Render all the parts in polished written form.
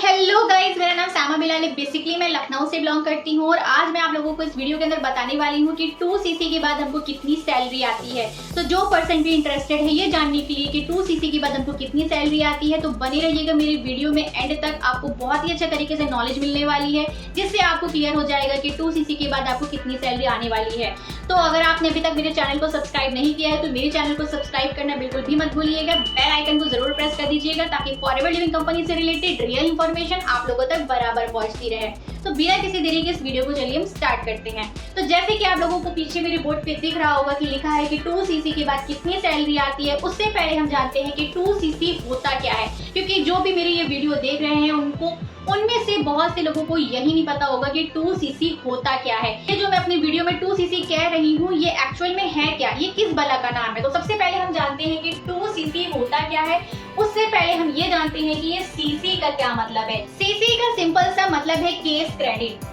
Hello guys, मेरा नाम सामा बिलाल है। बेसिकली मैं लखनऊ से बिलोंग करती हूँ और आज मैं आप लोगों को इस वीडियो के अंदर बताने वाली हूँ कि 2cc के बाद हमको कितनी सैलरी आती है। तो जो पर्सन भी इंटरेस्टेड है ये जानने के लिए कि 2cc के बाद हमको कितनी सैलरी आती है, तो बने रहिएगा मेरे वीडियो में एंड तक। आपको बहुत ही अच्छा तरीके से नॉलेज मिलने वाली है, जिससे आपको क्लियर हो जाएगा कि 2cc के बाद आपको कितनी सैलरी आने वाली है। तो अगर आपने अभी तक मेरे चैनल को सब्सक्राइब नहीं किया है तो मेरे चैनल को सब्सक्राइब करना बिल्कुल भी मत भूलिएगा। बेल आइकन को जरूर प्रेस कर दीजिएगा ताकि फॉरएवर लिविंग कंपनी से रिलेटेड रियल इंफॉर्मेशन आप लोगों तक बराबर पहुंचती रहे। तो बिना किसी देरी के इस वीडियो को चलिए हम स्टार्ट करते हैं। तो जैसे कि आप लोगों को पीछे मेरे बोर्ड पे दिख रहा होगा कि लिखा है कि 2cc के बाद कितनी सैलरी आती है, उससे पहले हम जानते हैं कि 2cc होता क्या है। क्योंकि जो भी मेरी ये वीडियो देख रहे हैं उनमें से बहुत से लोगों को यही नहीं पता होगा कि 2cc होता क्या है। ये जो मैं अपनी वीडियो में 2cc कह रही हूँ ये एक्चुअल में है क्या, ये किस बला का नाम है। तो सबसे पहले हम जानते हैं कि 2cc होता क्या है। उससे पहले हम ये जानते हैं कि ये cc का क्या मतलब है। cc का सिंपल सा मतलब है केस क्रेडिट,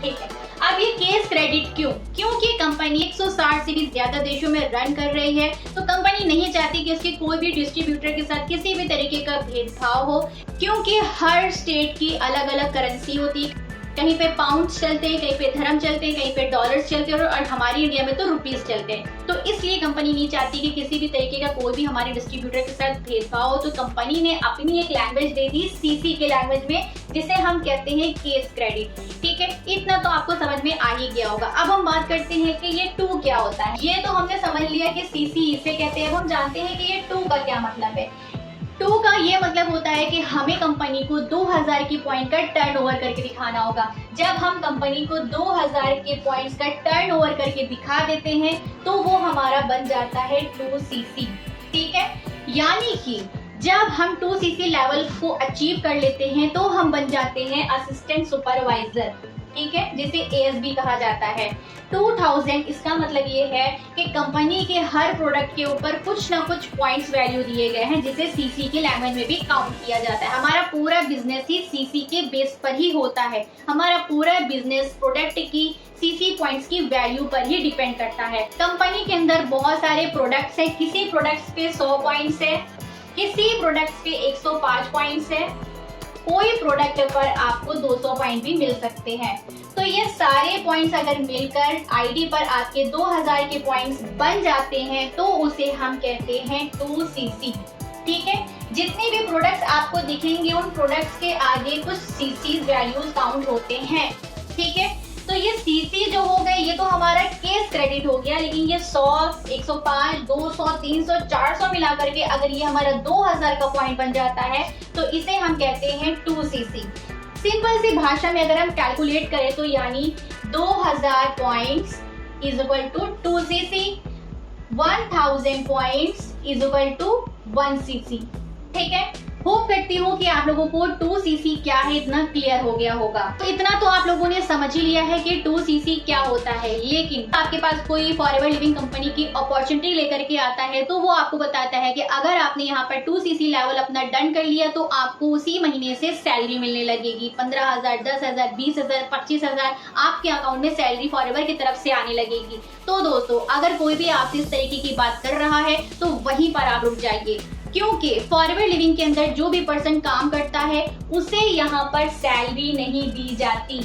ठीक है। अब ये केस क्रेडिट क्योंकि कंपनी 160 से भी ज्यादा देशों में रन कर रही है, तो कंपनी नहीं चाहती कि उसके कोई भी डिस्ट्रीब्यूटर के साथ किसी भी तरीके का भेदभाव हो। क्योंकि हर स्टेट की अलग अलग करेंसी होती है, कहीं पे पाउंड्स चलते हैं, कहीं पे धर्म चलते हैं, कहीं पे डॉलर्स चलते हैं और हमारी इंडिया में तो रुपीस चलते हैं। तो इसलिए कंपनी नहीं चाहती कि किसी भी तरीके का कोई भी हमारे डिस्ट्रीब्यूटर के साथ भेदभाव हो। तो कंपनी ने अपनी एक लैंग्वेज दे दी सीसी के लैंग्वेज में, जिसे हम कहते हैं केस क्रेडिट, ठीक है। इतना तो आपको समझ में आ ही गया होगा। अब हम बात करते हैं कि ये 2 क्या होता है। ये तो हमने समझ लिया कि सीसी इसे कहते हैं। अब हम जानते हैं कि ये 2 का क्या मतलब है। 2 का ये मतलब होता है कि हमें कंपनी को 2000 की पॉइंट का टर्नओवर करके दिखाना होगा। जब हम कंपनी को 2000 के पॉइंट्स का टर्नओवर करके दिखा देते हैं तो वो हमारा बन जाता है 2cc, ठीक है। यानी कि जब हम 2cc लेवल को अचीव कर लेते हैं तो हम बन जाते हैं असिस्टेंट सुपरवाइजर, ठीक है, जिसे ASB कहा जाता है। 2000 इसका मतलब ये है कि कंपनी के हर प्रोडक्ट के ऊपर कुछ ना कुछ पॉइंट्स वैल्यू दिए गए हैं, जिसे सीसी के लैंग्वेज में भी काउंट किया जाता है। हमारा पूरा बिजनेस ही सीसी के बेस पर ही होता है। हमारा पूरा बिजनेस प्रोडक्ट की सीसी पॉइंट्स की वैल्यू पर ही डिपेंड करता है। कंपनी के अंदर बहुत सारे प्रोडक्ट्स है, किसी प्रोडक्ट्स पे 100 पॉइंट्स है, किसी प्रोडक्ट्स पे 105 पॉइंट्स है, कोई प्रोडक्ट पर आपको 200 पॉइंट भी मिल सकते हैं। तो ये सारे पॉइंट्स अगर मिलकर आईडी पर आपके 2000 के पॉइंट्स बन जाते हैं तो उसे हम कहते हैं 2cc, ठीक है। जितने भी प्रोडक्ट्स आपको दिखेंगे उन प्रोडक्ट्स के आगे कुछ सीसी वैल्यूज काउंट होते हैं, ठीक है। तो ये सीसी जो हो गए ये तो हमारा केस क्रेडिट हो गया, लेकिन ये 100, 105, 200, 300, 400 मिला करके अगर ये हमारा 2000 का पॉइंट बन जाता है तो इसे हम कहते हैं 2cc। सिंपल सी भाषा में अगर हम कैलकुलेट करें तो यानी 2000 points is equal to 2cc, 1000 points is equal to 1cc, ठीक है। होप करती हूँ कि आप लोगों को 2cc क्या है इतना क्लियर हो गया होगा। तो इतना तो आप लोगों ने समझ ही लिया है कि 2cc क्या होता है। लेकिन आपके पास कोई फॉरएवर लिविंग कंपनी की अपॉर्चुनिटी लेकर के आता है तो वो आपको बताता है कि अगर आपने यहाँ पर 2cc लेवल अपना डन कर लिया तो आपको उसी महीने से सैलरी मिलने लगेगी। 15,000, 10,000, 20,000, 25,000 आपके अकाउंट में सैलरी फॉरएवर की तरफ से आने लगेगी। तो दोस्तों अगर कोई भी आपसे इस तरीके की बात कर रहा है तो वहीं पर आप रुक जाइए, क्योंकि फॉरएवर लिविंग के अंदर जो भी पर्सन काम करता है उसे यहाँ पर सैलरी नहीं दी जाती।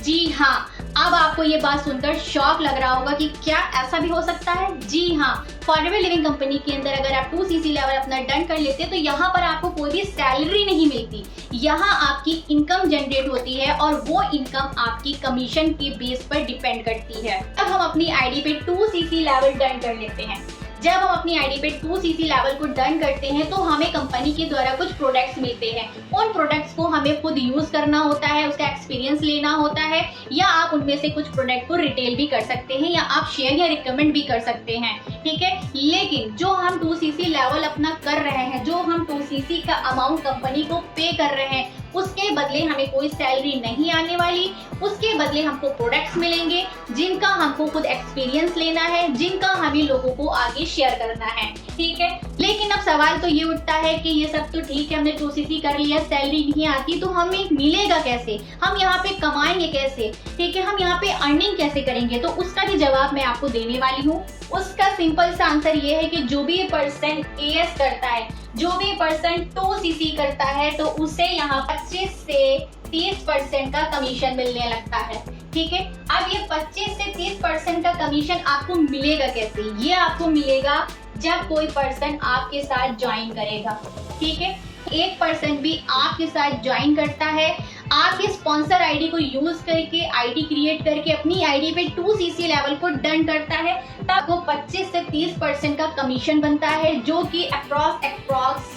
जी हाँ, अब आपको ये बात सुनकर शॉक लग रहा होगा कि क्या ऐसा भी हो सकता है। जी हाँ, फॉरएवर लिविंग कंपनी के अंदर अगर आप 2cc लेवल अपना डन कर लेते हैं तो यहाँ पर आपको कोई भी सैलरी नहीं मिलती। यहाँ आपकी इनकम जनरेट होती है और वो इनकम आपकी कमीशन के बेस पर डिपेंड करती है। अब हम अपनी आईडी पे 2cc लेवल डन कर लेते हैं। जब हम अपनी आईडी पे 2cc लेवल को डन करते हैं तो हमें कंपनी के द्वारा कुछ प्रोडक्ट्स मिलते हैं। उन प्रोडक्ट्स को हमें खुद यूज करना होता है, उसका एक्सपीरियंस लेना होता है, या आप उनमें से कुछ प्रोडक्ट को रिटेल भी कर सकते हैं या आप शेयर या रिकमेंड भी कर सकते हैं, ठीक है। लेकिन जो हम 2cc लेवल अपना कर रहे हैं, जो हम 2cc का अमाउंट कंपनी को पे कर रहे हैं, उसके बदले हमें कोई सैलरी नहीं आने वाली। उसके बदले हमको प्रोडक्ट्स मिलेंगे जिनका हमको खुद एक्सपीरियंस लेना है, जिनका हमें लोगों को आगे शेयर करना है, ठीक है। लेकिन अब सवाल तो ये उठता है कि ये सब तो ठीक है, हमने 2cc कर लिया, सैलरी नहीं आती तो हमें मिलेगा कैसे, हम यहाँ पे कमाएंगे कैसे, ठीक है, हम यहाँ पे अर्निंग कैसे करेंगे। तो उसका भी जवाब मैं आपको देने वाली हूँ। उसका सिंपल सा आंसर ये है कि जो भी ये पर्सन AS करता है, जो भी पर्सन 2cc करता है तो उसे यहाँ 25 से 30% का कमीशन मिलने लगता है। ठीक है, अब ये 25 से 30% का कमीशन आपको मिलेगा कैसे? ये आपको मिलेगा जब कोई पर्सन आपके साथ ज्वाइन करेगा। ठीक है, एक पर्सन भी आपके साथ ज्वाइन करता है, आपके स्पॉन्सर आईडी को यूज करके आईडी क्रिएट करके अपनी आईडी पे 2cc लेवल को डन करता है, तब वो 25 से 30% का कमीशन बनता है, जो कि अप्रॉक्स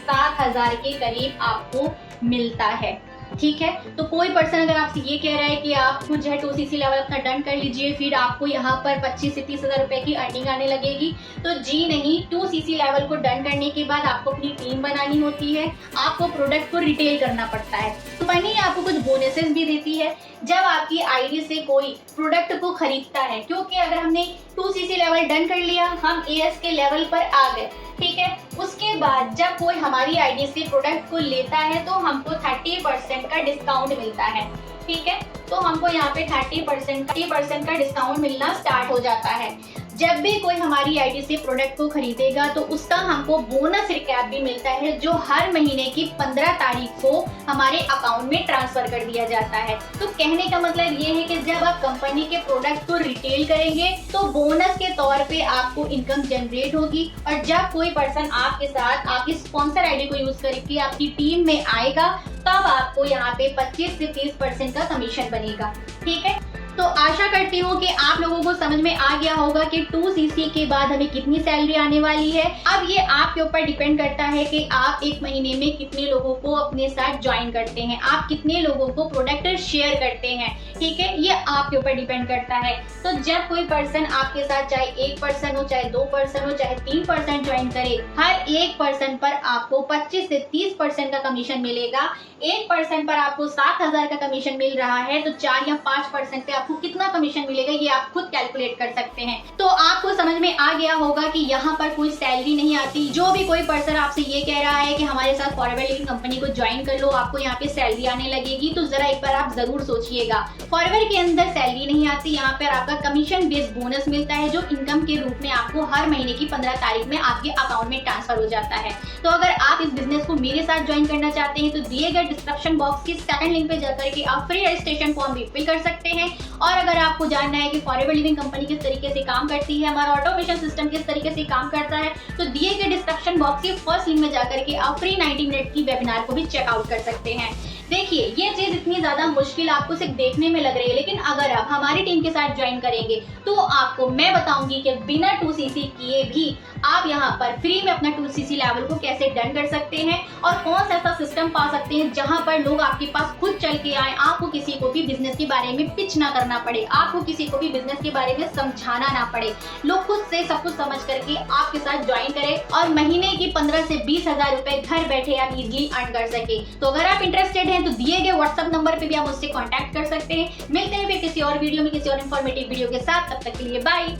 7,000 के करीब आपको मिलता है। ठीक है, तो कोई पर्सन अगर आपसे ये कह रहा है कि आप जो है 2cc लेवल अपना डन कर लीजिए, फिर आपको यहाँ पर 25 से 30,000 रुपए की अर्निंग आने लगेगी, तो जी नहीं। 2cc लेवल को डन करने के बाद आपको अपनी टीम बनानी होती है, आपको प्रोडक्ट को रिटेल करना पड़ता है। कंपनी आपको कुछ बोनसेस भी देती है जब आपकी आईडी से कोई प्रोडक्ट को खरीदता है, क्योंकि अगर हमने 2cc लेवल डन कर लिया, हम AS के लेवल पर आ गए। ठीक है, उसके बाद जब कोई हमारी आईडी से प्रोडक्ट को लेता है तो हमको 30% का डिस्काउंट मिलता है। ठीक है, तो हमको यहाँ पे 30% का डिस्काउंट मिलना स्टार्ट हो जाता है। जब भी कोई हमारी आईडी से प्रोडक्ट को खरीदेगा तो उसका हमको बोनस रिकैप भी मिलता है, जो हर महीने की 15 तारीख को हमारे अकाउंट में ट्रांसफर कर दिया जाता है। तो कहने का मतलब ये है कि जब आप कंपनी के प्रोडक्ट को रिटेल करेंगे तो बोनस के तौर पे आपको इनकम जनरेट होगी, और जब कोई पर्सन आपके साथ आपकी स्पॉन्सर आईडी को यूज करके आपकी टीम में आएगा तब आपको यहाँ पे 25 से 30% का कमीशन बनेगा। ठीक है, तो आशा करती हूँ कि आप लोगों को समझ में आ गया होगा कि 2cc के बाद हमें कितनी सैलरी आने वाली है। अब ये आपके ऊपर डिपेंड करता है कि आप एक महीने में कितने लोगों को अपने साथ ज्वाइन करते हैं, आप कितने लोगों को प्रोडक्ट शेयर करते हैं। ठीक है, ये आपके ऊपर डिपेंड करता है। तो जब कोई पर्सन आपके साथ चाहे 1 पर्सन हो, चाहे 2 पर्सन हो, चाहे 3 पर्सन ज्वाइन करे, हर एक पर्सन पर आपको 25 से 30% का कमीशन मिलेगा। एक पर्सन पर आपको 7,000 का कमीशन मिल रहा है, तो 4 या 5% पे आपको कितना कमीशन मिलेगा ये आप खुद कैलकुलेट कर सकते हैं। तो आपको समझ में आ गया होगा कि यहाँ पर कोई सैलरी नहीं आती। जो भी कोई पर्सन आपसे ये कह रहा है कि हमारे साथ फॉरएवर लिविंग कंपनी को ज्वाइन कर लो, आपको यहाँ पे सैलरी आने लगेगी, तो जरा एक बार आप जरूर सोचिएगा। फॉरएवर के अंदर सैलरी नहीं आती, यहाँ पर आपका कमीशन बेस्ड बोनस मिलता है, जो इनकम के रूप में आपको हर महीने की 15 तारीख में आपके अकाउंट में ट्रांसफर हो जाता है। तो अगर आप इस बिजनेस को मेरे साथ ज्वाइन करना चाहते हैं तो दिए गए डिस्क्रिप्शन बॉक्स की सेकंड लिंक पे जाकर के आप फ्री रजिस्ट्रेशन फॉर्म भी फिल कर सकते हैं। और अगर आपको जानना है कि फॉरएवर लिविंग कंपनी किस तरीके से काम करती है, हमारा ऑटोमेशन सिस्टम किस तरीके से काम करता है, तो दिए गए डिस्क्रिप्शन बॉक्स की फर्स्ट लिंक में जाकर के आप फ्री 90 मिनट की वेबिनार को भी चेकआउट कर सकते हैं। देखिए, ये चीज इतनी ज्यादा मुश्किल आपको सिर्फ देखने में लग रही है, लेकिन अगर आप हमारी टीम के साथ ज्वाइन करेंगे तो आपको मैं बताऊंगी कि बिना 2cc किए भी आप यहाँ पर फ्री में अपना 2cc लेवल को कैसे डन कर सकते हैं, और कौन सा ऐसा सिस्टम पा सकते हैं जहां पर लोग आपके पास खुद चल के आए, आपको किसी को भी बिजनेस के बारे में पिच ना करना पड़े, आपको किसी को भी बिजनेस के बारे में समझाना ना पड़े, लोग खुद से सब कुछ समझ करके आपके साथ ज्वाइन करें और महीने की 15 से 20,000 रुपए घर बैठे आप इजीली अर्न कर सके। तो अगर आप इंटरेस्टेड हैं तो दिए गए व्हाट्सएप नंबर पे भी आप मुझसे कांटेक्ट कर सकते हैं। मिलते हैं फिर किसी और वीडियो में किसी और इन्फॉर्मेटिव वीडियो के साथ, तब तक के लिए बाय।